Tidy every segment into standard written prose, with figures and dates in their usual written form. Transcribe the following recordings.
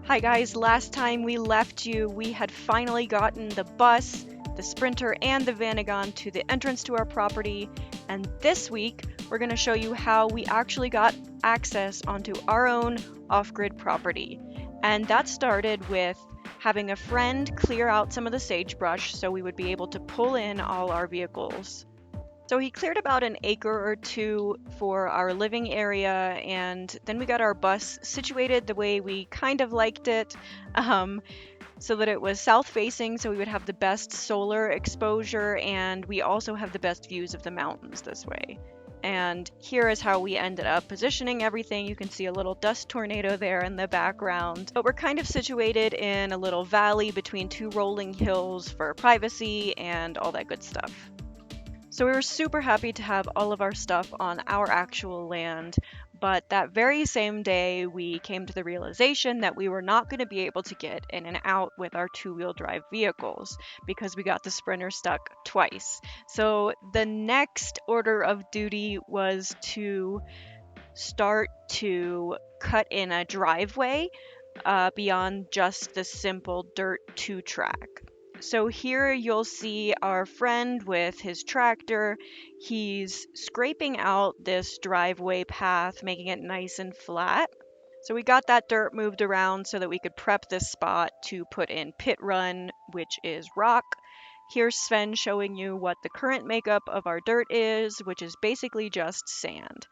Hi guys, last time we left you, we had finally gotten the bus, the Sprinter, and the vanagon to the entrance to our property, and this week we're going to show you how we actually got access onto our own off-grid property. And that started with having a friend clear out some of the sagebrush so we would be able to pull in all our vehicles. So he cleared about an acre or two for our living area, and then we got our bus situated the way we kind of liked it, um, so that it was south facing, so we would have the best solar exposure, and we also have the best views of the mountains this way. And here is how we ended up positioning everything. You can see a little dust tornado there in the background. But we're kind of situated in a little valley between two rolling hills for privacy and all that good stuff. So we were super happy to have all of our stuff on our actual land, but that very same day we came to the realization that we were not going to be able to get in and out with our two-wheel drive vehicles because we got the Sprinter stuck twice. So the next order of duty was to start to cut in a driveway beyond just the simple dirt two-track. So here you'll see our friend with his tractor. He's scraping out this driveway path, making it nice and flat. So we got that dirt moved around so that we could prep this spot to put in pit run, which is rock. Here's Sven showing you what the current makeup of our dirt is, which is basically just sand.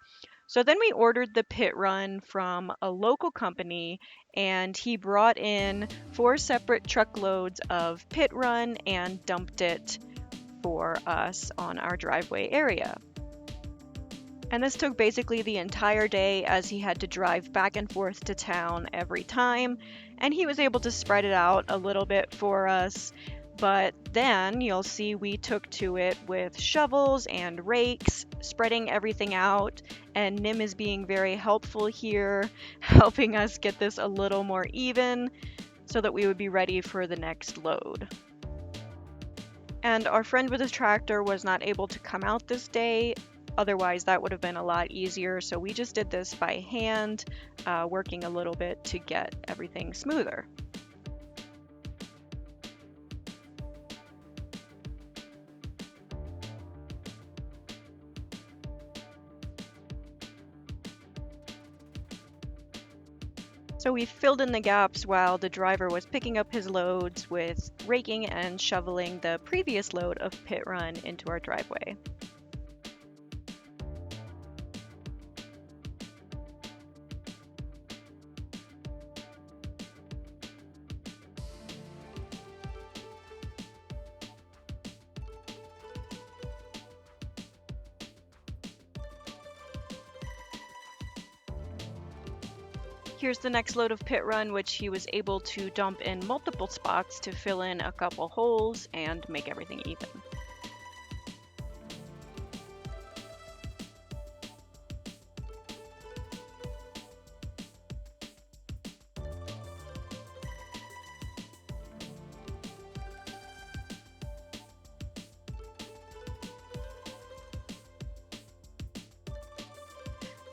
So then we ordered the pit run from a local company, and he brought in 4 separate truckloads of pit run and dumped it for us on our driveway area. And this took basically the entire day as he had to drive back and forth to town every time, and he was able to spread it out a little bit for us. But then you'll see we took to it with shovels and rakes, spreading everything out, and Nim is being very helpful here, helping us get this a little more even so that we would be ready for the next load. And our friend with his tractor was not able to come out this day. Otherwise, that would have been a lot easier. So we just did this by hand, working a little bit to get everything smoother. So we filled in the gaps while the driver was picking up his loads with raking and shoveling the previous load of pit run into our driveway. Here's the next load of pit run, which he was able to dump in multiple spots to fill in a couple holes and make everything even.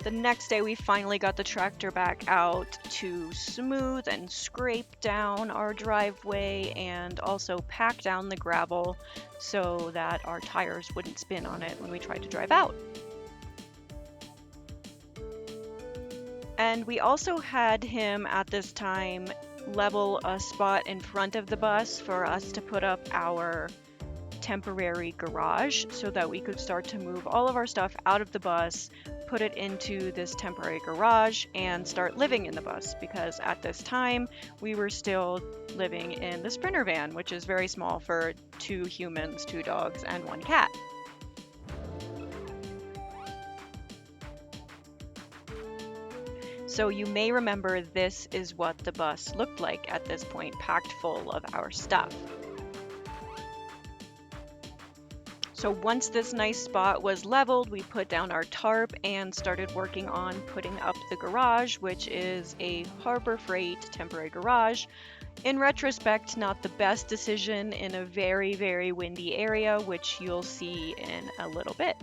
The next day we finally got the tractor back out to smooth and scrape down our driveway and also pack down the gravel so that our tires wouldn't spin on it when we tried to drive out. And we also had him at this time level a spot in front of the bus for us to put up our temporary garage so that we could start to move all of our stuff out of the bus, put it into this temporary garage, and start living in the bus, because at this time we were still living in the Sprinter van, which is very small for 2 humans, 2 dogs, and 1 cat. So you may remember this is what the bus looked like at this point, packed full of our stuff. So once this nice spot was leveled, we put down our tarp and started working on putting up the garage, which is a Harbor Freight temporary garage. In retrospect, not the best decision in a very, very windy area, which you'll see in a little bit.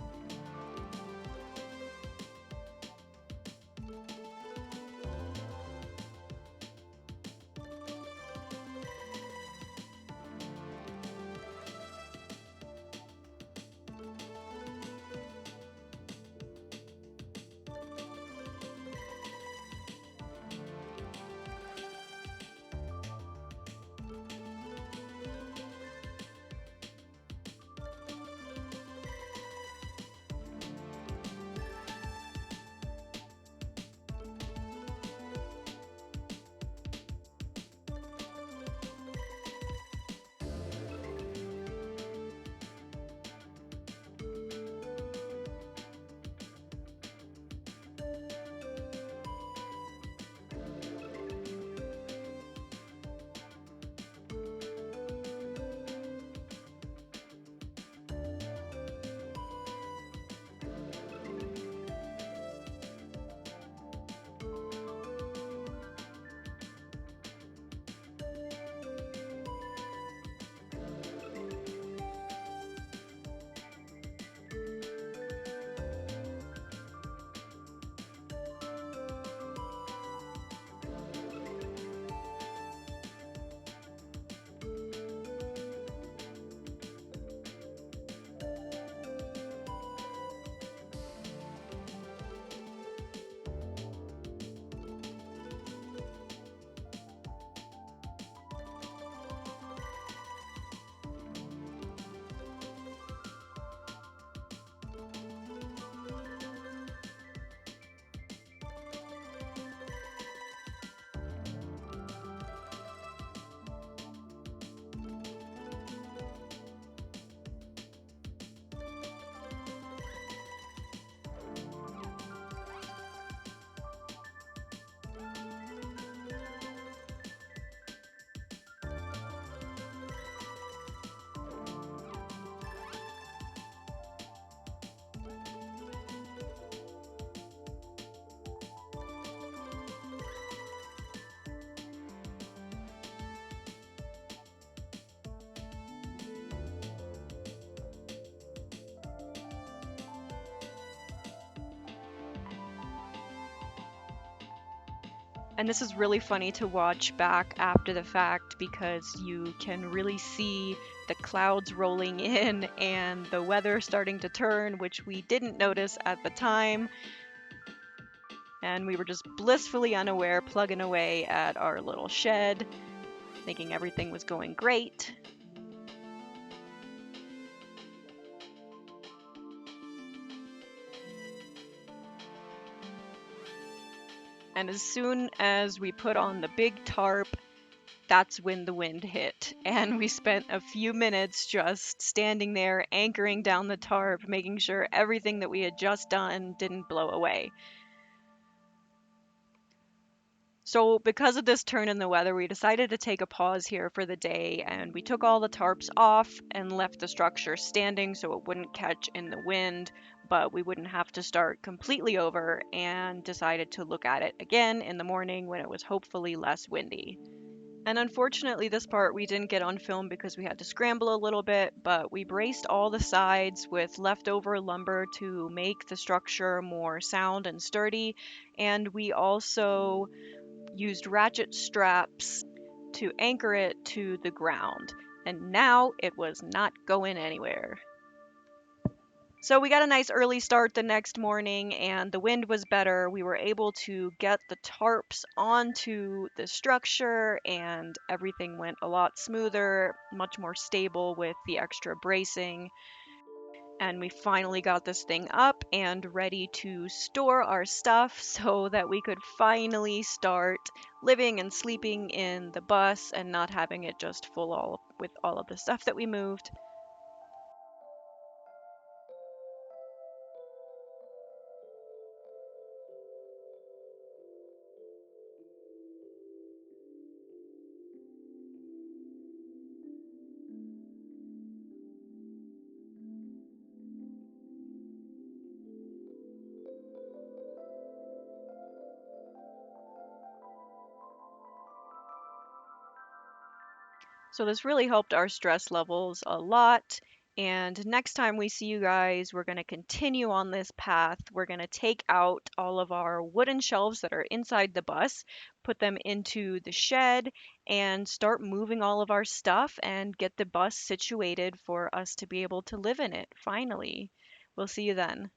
And this is really funny to watch back after the fact because you can really see the clouds rolling in and the weather starting to turn, which we didn't notice at the time. And we were just blissfully unaware, plugging away at our little shed, thinking everything was going great. And as soon as we put on the big tarp, that's when the wind hit. And we spent a few minutes just standing there, anchoring down the tarp, making sure everything that we had just done didn't blow away. So, because of this turn in the weather, we decided to take a pause here for the day and we took all the tarps off and left the structure standing so it wouldn't catch in the wind, but we wouldn't have to start completely over, and decided to look at it again in the morning when it was hopefully less windy. And unfortunately, this part we didn't get on film because we had to scramble a little bit, but we braced all the sides with leftover lumber to make the structure more sound and sturdy. And we also used ratchet straps to anchor it to the ground. And now it was not going anywhere. So we got a nice early start the next morning, and the wind was better. We were able to get the tarps onto the structure, and everything went a lot smoother, much more stable with the extra bracing. And we finally got this thing up and ready to store our stuff so that we could finally start living and sleeping in the bus and not having it just full all with all of the stuff that we moved. So this really helped our stress levels a lot. And next time we see you guys, we're going to continue on this path. We're going to take out all of our wooden shelves that are inside the bus, put them into the shed, and start moving all of our stuff and get the bus situated for us to be able to live in it finally. We'll see you then.